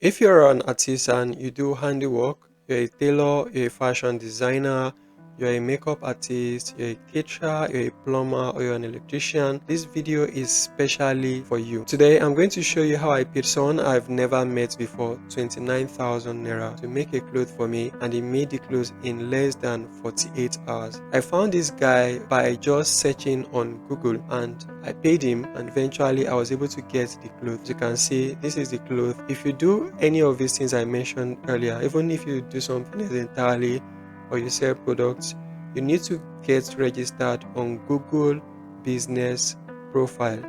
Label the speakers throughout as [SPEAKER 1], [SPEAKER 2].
[SPEAKER 1] If you're an artist and you do handiwork, you're a tailor, you're a fashion designer, you're a makeup artist, you're a caterer, you're a plumber, or you're an electrician, this video is specially for you. Today, I'm going to show you how I paid someone I've never met before 29,000 naira to make a cloth for me, and he made the clothes in less than 48 hours. I found this guy by just searching on Google, and I paid him, and eventually I was able to get the clothes. As you can see, this is the cloth. If you do any of these things I mentioned earlier, even if you do something else entirely or you sell products, you need to get registered on Google Business Profile.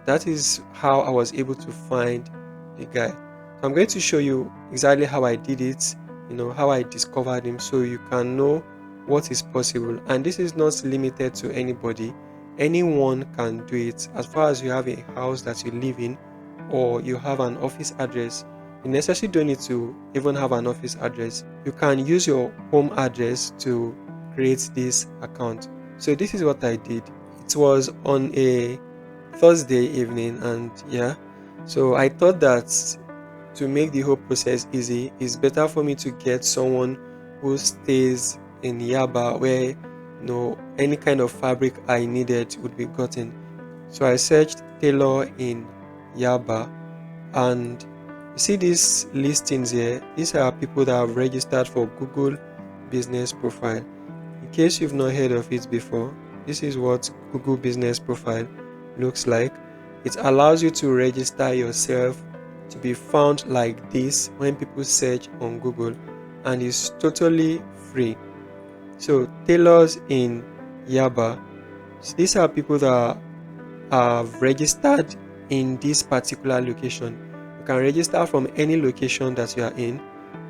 [SPEAKER 1] That is how I was able to find the guy. So I'm going to show you exactly how I did it, how I discovered him, so you can know what is possible. And this is not limited to anybody. Anyone can do it. As far as you have a house that you live in or you have an office address, you necessarily don't need to even have an office address. You can use your home address to create this account. So this is what I did. It was on a Thursday evening, and so I thought that to make the whole process easy, it's better for me to get someone who stays in Yaba, where any kind of fabric I needed would be gotten. So I searched tailor in Yaba, and you see these listings here. These are people that have registered for Google Business Profile. In case you've not heard of it before, this is what Google Business Profile looks like. It allows you to register yourself to be found like this when people search on Google, and it's totally free. So tailors in Yaba, these are people that are registered in this particular location. You can register from any location that you are in.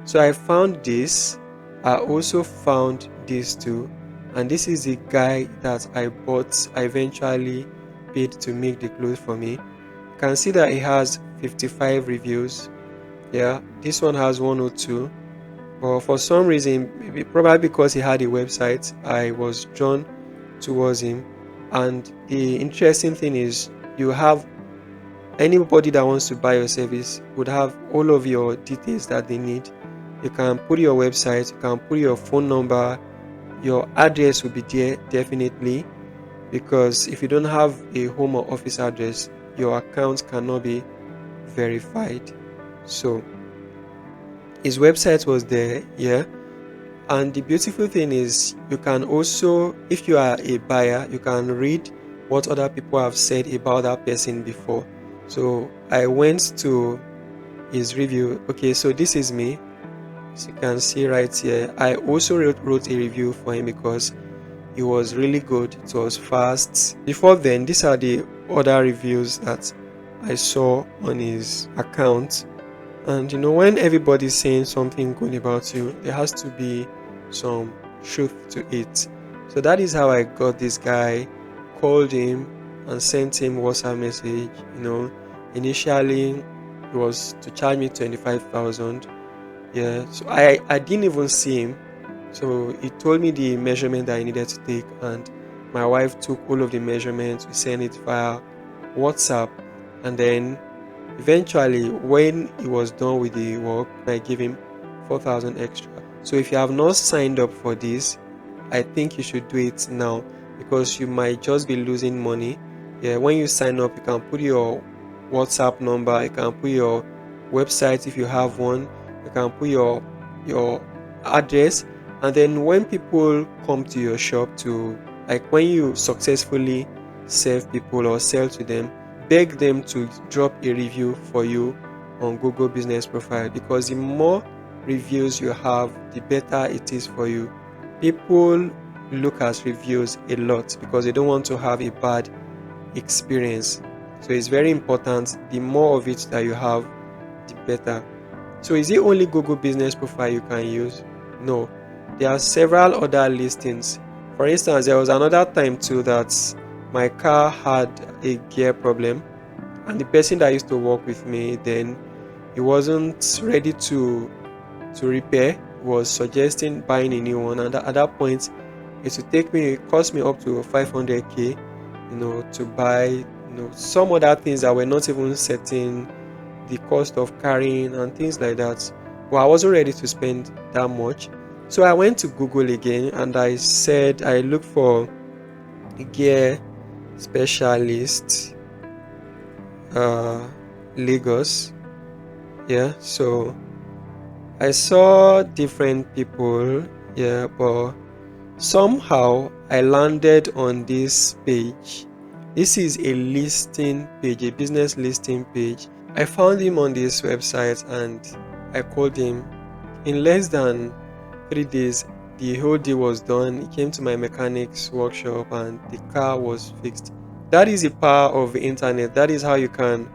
[SPEAKER 1] So I found this. I also found this too, and this is the guy that I eventually paid to make the clothes for me. You can see that he has 55 reviews. This one has 102, but for some reason, probably because he had a website, I was drawn towards him. And the interesting thing is, you have anybody that wants to buy your service would have all of your details that they need. You can put your website, you can put your phone number, your address will be there definitely, because if you don't have a home or office address, your account cannot be verified. So his website was there, and the beautiful thing is, you can also, if you are a buyer, you can read what other people have said about that person before. So I went to his review. Okay, so this is me. As you can see right here, I also wrote a review for him because it was really good. It was fast. Before then, these are the other reviews that I saw on his account. And when everybody's saying something good about you, there has to be some truth to it. So that is how I got this guy, called him and sent him WhatsApp message. Initially it was to charge me 25,000. So I didn't even see him. So he told me the measurement that I needed to take, and my wife took all of the measurements. We sent it via WhatsApp, and then eventually, when he was done with the work, I gave him 4,000 extra. So if you have not signed up for this, I think you should do it now, because you might just be losing money. When you sign up, you can put your WhatsApp number, you can put your website if you have one, you can put your address, and then when people come to your shop to, like, when you successfully serve people or sell to them, beg them to drop a review for you on Google Business Profile, because the more reviews you have, the better it is for you. People look at reviews a lot because they don't want to have a bad experience. So it's very important. The more of it that you have, the better. So is it only Google Business Profile you can use? No, there are several other listings. For instance, there was another time too that my car had a gear problem, and the person that used to work with me then, he wasn't ready to repair, was suggesting buying a new one, and at that point it cost me up to 500k, to buy some other things that were not even certain the cost of carrying and things like that. But I wasn't ready to spend that much. So I went to Google again and I looked for gear specialist, uh, Lagos. Yeah, so I saw different people. Yeah, but somehow I landed on this page. This is a listing page, a business listing page. I found him on this website and I called him. In less than 3 days, the whole deal was done. He came to my mechanic's workshop and the car was fixed. That is the power of the internet. That is how you can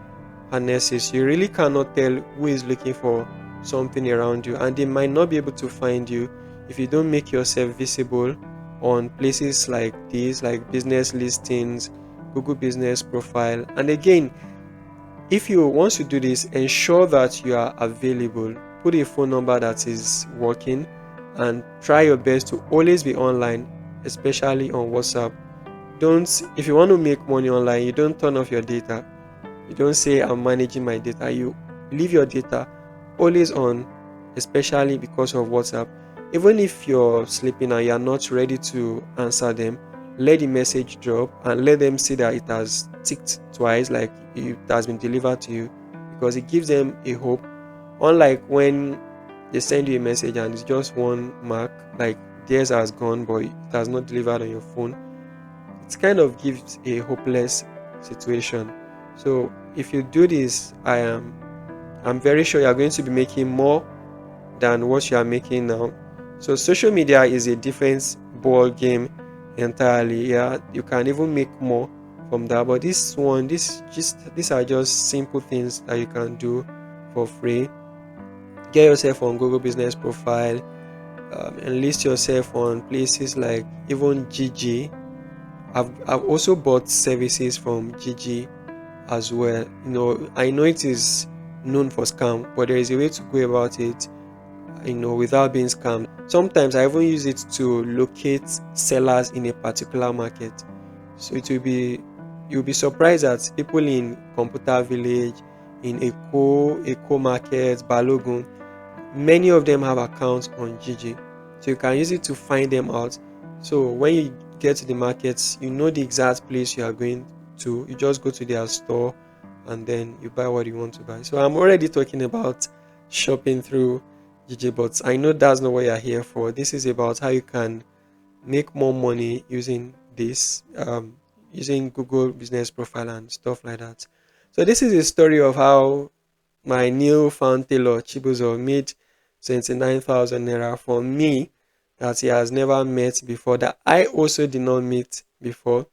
[SPEAKER 1] harness it. You really cannot tell who is looking for something around you, and they might not be able to find you if you don't make yourself visible on places like this, like business listings, Google business profile. And again, if you want to do this, ensure that you are available. Put a phone number that is working and try your best to always be online, especially on WhatsApp. Don't, if you want to make money online, you don't turn off your data. You don't say I'm managing my data. You leave your data always on, especially because of WhatsApp. Even if you're sleeping and you're not ready to answer them, let the message drop and let them see that it has ticked twice, like it has been delivered to you, because it gives them a hope. Unlike when they send you a message and it's just one mark, like theirs has gone but it has not delivered on your phone, it kind of gives a hopeless situation. So if you do this, I'm very sure you're going to be making more than what you are making now. So social media is a different ball game entirely. Yeah, you can even make more from that. But this one, these are just simple things that you can do for free. Get yourself on Google Business Profile, and list yourself on places like even GG. I've also bought services from GG as well. I know it is known for scam, but there is a way to go about it, without being scammed. Sometimes I even use it to locate sellers in a particular market. So you'll be surprised that people in Computer Village, in Eco Market, Balogun, many of them have accounts on GG. So you can use it to find them out. So when you get to the markets, you know the exact place you are going to. You just go to their store and then you buy what you want to buy. So I'm already talking about shopping through GG, but I know that's not what you're here for. This is about how you can make more money using this, using Google Business Profile and stuff like that. So this is a story of how my new found tailor Chibuzor made 29,000 naira for me that he has never met before, that I also did not meet before.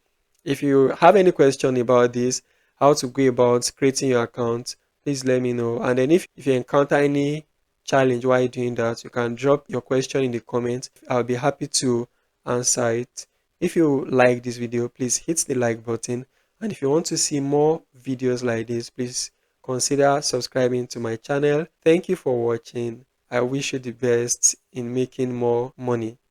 [SPEAKER 1] If you have any question about this, how to go about creating your account, please let me know. And then if you encounter any challenge while doing that, you can drop your question in the comments. I'll be happy to answer it. If you like this video, please hit the like button. And if you want to see more videos like this, please consider subscribing to my channel. Thank you for watching. I wish you the best in making more money.